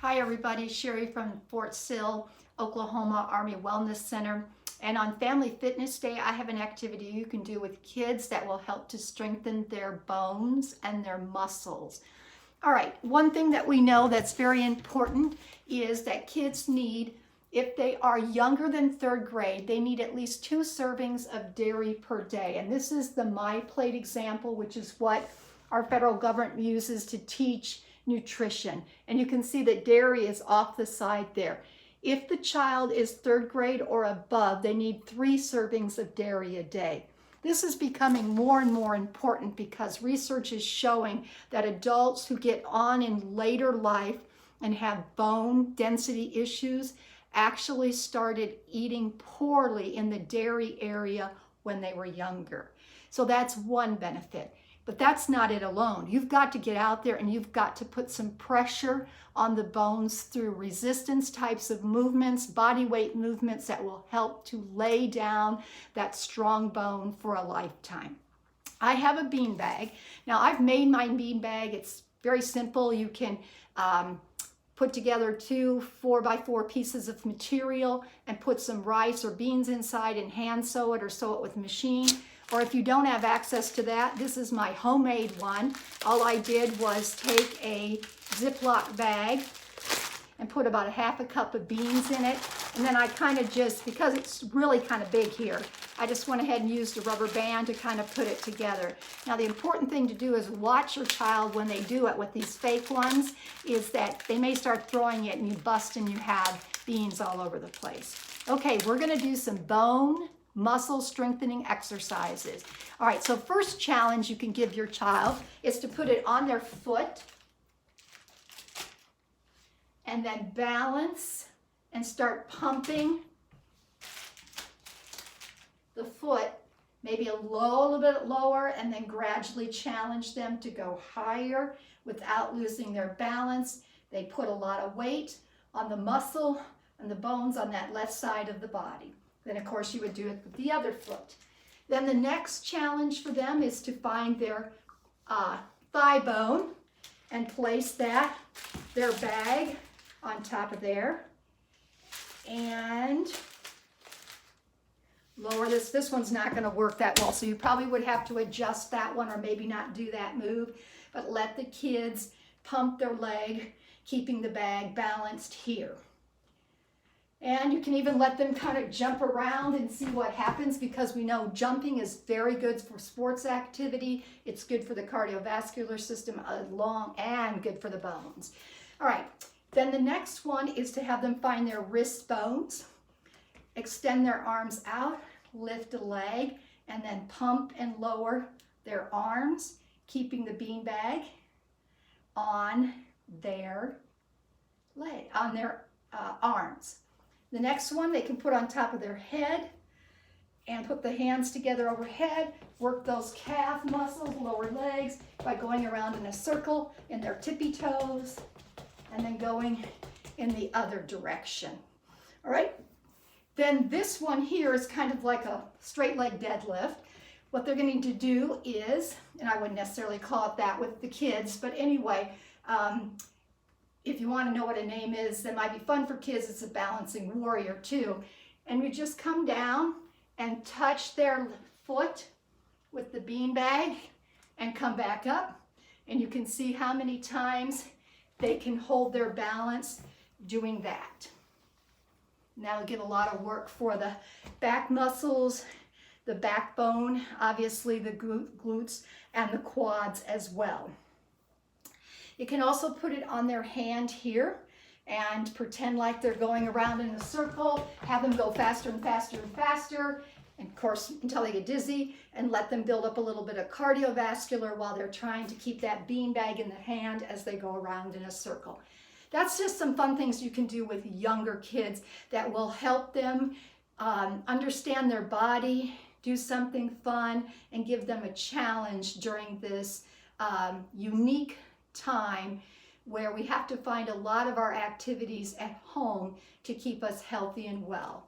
Hi everybody, Sherry from Fort Sill, Oklahoma Army Wellness Center. And on Family Fitness Day, I have an activity you can do with kids that will help to strengthen their bones and their muscles. All right, one thing that we know that's very important is that kids need, if they are younger than third grade, they need at least 2 servings of dairy per day. And this is the My Plate example, which is what our federal government uses to teach nutrition. And you can see that dairy is off the side there. If the child is third grade or above, they need 3 servings of dairy a day. This is becoming more and more important because research is showing that adults who get on in later life and have bone density issues actually started eating poorly in the dairy area when they were younger. So that's one benefit. But that's not it alone. You've got to get out there and you've got to put some pressure on the bones through resistance types of movements, body weight movements that will help to lay down that strong bone for a lifetime. I have a bean bag. Now I've made my bean bag. It's very simple. You can put together 2 4x4 pieces of material and put some rice or beans inside and hand sew it or sew it with a machine. Or if you don't have access to that, this is my homemade one. All I did was take a Ziploc bag and put about 1/2 cup of beans in it. And then I kind of just, because it's really kind of big here, I just went ahead and used a rubber band to kind of put it together. Now the important thing to do is watch your child when they do it with these fake ones, is that they may start throwing it and you bust and you have beans all over the place. Okay, we're gonna do some bone muscle strengthening exercises. All right, so first challenge you can give your child is to put it on their foot and then balance and start pumping the foot, maybe a little bit lower, and then gradually challenge them to go higher without losing their balance. They put a lot of weight on the muscle and the bones on that left side of the body. Then of course you would do it with the other foot. Then the next challenge for them is to find their thigh bone and place their bag on top of there and lower this. This one's not going to work that well, so you probably would have to adjust that one or maybe not do that move, but let the kids pump their leg, keeping the bag balanced here. And you can even let them kind of jump around and see what happens, because we know jumping is very good for sports activity. It's good for the cardiovascular system and good for the bones. All right, then the next one is to have them find their wrist bones, extend their arms out, lift a leg, and then pump and lower their arms, keeping the beanbag on their arms. The next one they can put on top of their head and put the hands together overhead, work those calf muscles, lower legs, by going around in a circle in their tippy toes and then going in the other direction. All right, then this one here is kind of like a straight leg deadlift. What they're going to do is, and I wouldn't necessarily call it that with the kids, but anyway, if you want to know what a name is that might be fun for kids, it's a balancing warrior too. And we just come down and touch their foot with the beanbag and come back up. And you can see how many times they can hold their balance doing that. And that'll give a lot of work for the back muscles, the backbone, obviously the glutes, and the quads as well. You can also put it on their hand here and pretend like they're going around in a circle, have them go faster and faster and faster, and of course until they get dizzy, and let them build up a little bit of cardiovascular while they're trying to keep that beanbag in the hand as they go around in a circle. That's just some fun things you can do with younger kids that will help them understand their body, do something fun, and give them a challenge during this unique time where we have to find a lot of our activities at home to keep us healthy and well.